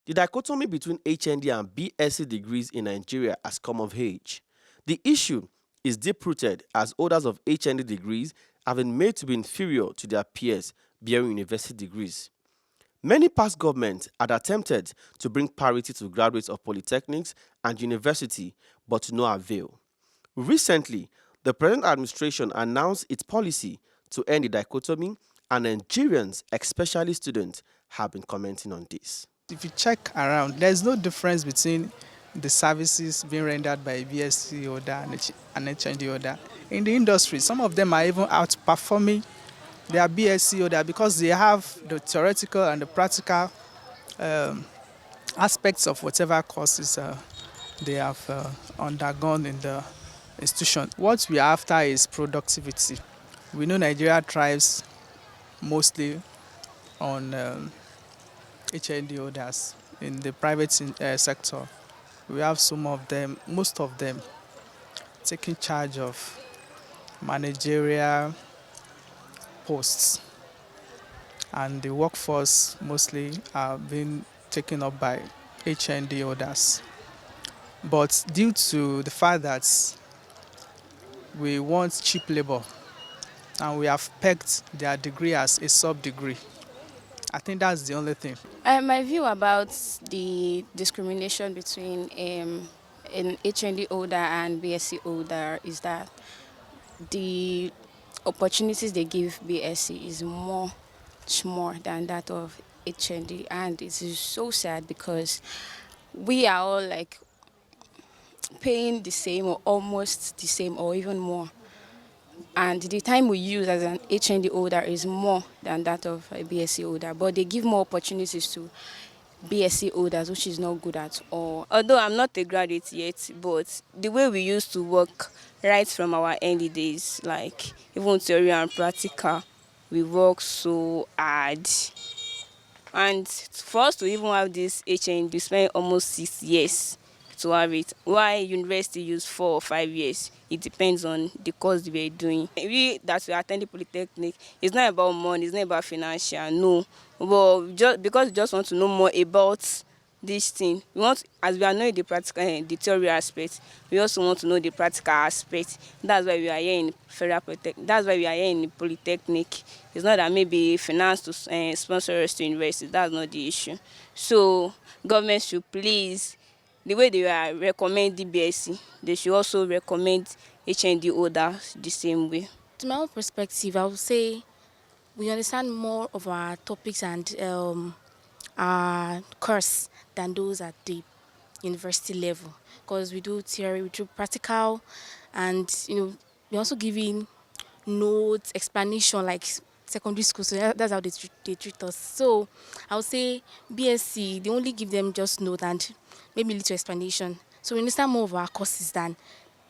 The dichotomy between HND and BSc degrees in Nigeria has come of age. The issue is deep-rooted as holders of HND degrees have been made to be inferior to their peers bearing university degrees. Many past governments had attempted to bring parity to graduates of polytechnics and university, but to no avail. Recently, the present administration announced its policy to end the dichotomy, and Nigerians, especially students, have been commenting on this. If you check around, there's no difference between the services being rendered by a BSc holder and an HND holder. In the industry, some of them are even outperforming their BSc holder because they have the theoretical and the practical aspects of whatever courses they have undergone in the institution. What we are after is productivity. We know Nigeria thrives mostly on HND holders in the private sector. We have some of them, most of them, taking charge of managerial posts, and the workforce mostly are being taken up by HND holders. But due to the fact that we want cheap labor and we have pegged their degree as a sub-degree, I think that's the only thing. My view about the discrimination between an HND holder and BSc holder is that the opportunities they give BSc is much more than that of HND, and it is so sad because we are all like paying the same or almost the same or even more. And the time we use as an HND holder is more than that of a BSc holder, but they give more opportunities to BSc holders, which is not good at all. Although I'm not a graduate yet, but the way we used to work right from our early days, like even theory and practical, we work so hard. And for us to even have this HND, we spend almost 6 years to have it. Why university use 4 or 5 years? It depends on the course we are doing. We that we attend the polytechnic, it's not about money, it's not about financial, no. But just because we just want to know more about this thing, we want, as we are knowing the practical, the theory aspect, we also want to know the practical aspect. That's why we are here in federal polytechnic. That's why we are here in the polytechnic. It's not that maybe finance to sponsor us to university. That's not the issue. So government should please, the way they are recommending BSc, they should also recommend HND holders the same way. To my own perspective, I would say we understand more of our topics and our course than those at the university level, because we do theory, we do practical, and we also giving notes, explanation like secondary school. So that's how they treat us. So I would say BSc, they only give them just note and maybe little explanation. So we understand more of our courses than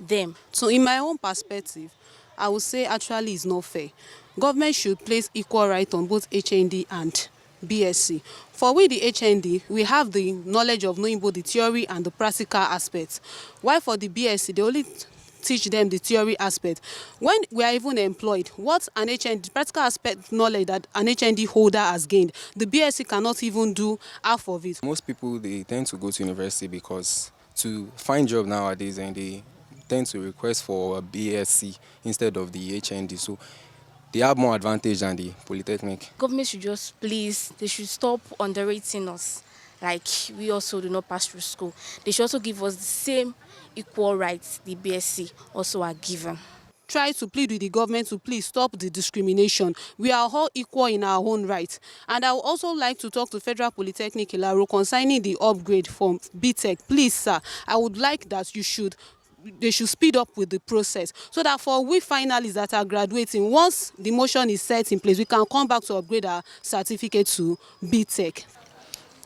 them. So in my own perspective, I would say actually it's not fair. Government should place equal right on both HND and BSc. For we the HND, we have the knowledge of knowing both the theory and the practical aspects. While for the BSc, they only teach them the theory aspect. When we are even employed, what an HND, practical aspect knowledge that an HND holder has gained, the BSc cannot even do half of it. Most people, they tend to go to university because to find job nowadays, and they tend to request for a BSc instead of the HND. So they have more advantage than the polytechnic. Government should just please, they should stop underrating us. Like we also do not pass through school. They should also give us the same equal rights the BSc also are given. Try to plead with the government to please stop the discrimination. We are all equal in our own right. And I would also like to talk to Federal Polytechnic Ilaro concerning the upgrade from BTech. Please, sir, I would like that they should speed up with the process so that for we finalists that are graduating, once the motion is set in place, we can come back to upgrade our certificate to BTech.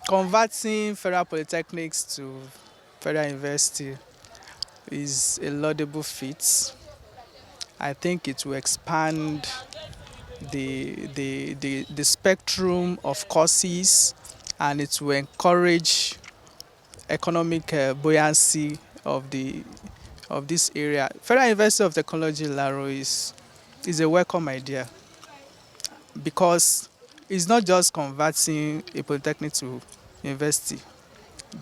Converting federal polytechnics to federal university is a laudable feat. I think it will expand the spectrum of courses, and it will encourage economic buoyancy of this area. Federal University of Technology Laro is a welcome idea, because it's not just converting a polytechnic to university.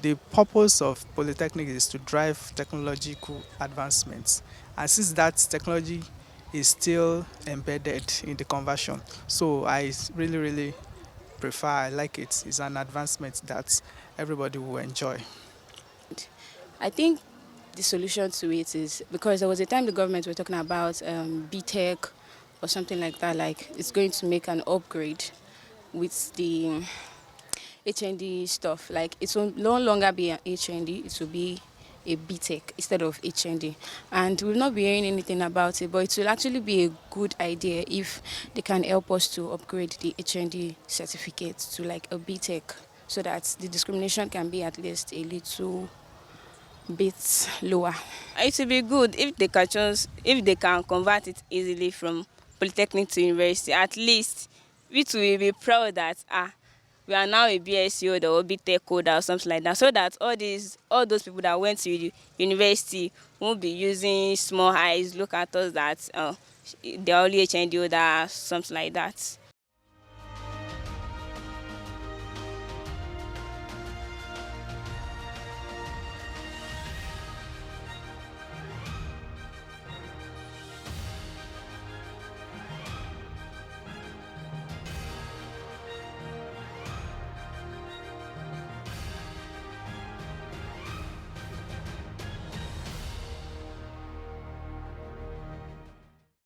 The purpose of polytechnic is to drive technological advancements, and since that technology is still embedded in the conversion, so really prefer, I like it. It's an advancement that everybody will enjoy. I think the solution to it is because there was a time the government were talking about BTech or something like that, like it's going to make an upgrade with the HND stuff. Like it will no longer be an HND, it will be a BTech instead of HND. And we'll not be hearing anything about it, but it will actually be a good idea if they can help us to upgrade the HND certificate to like a BTech so that the discrimination can be at least a little bit lower. It would be good if they can just if they can convert it easily from polytechnic to university. At least we too will be proud that we are now a BSc holder or BTech holder or something like that. So that all those people that went to the university won't be using small eyes, look at us that they're only HND holder, something like that.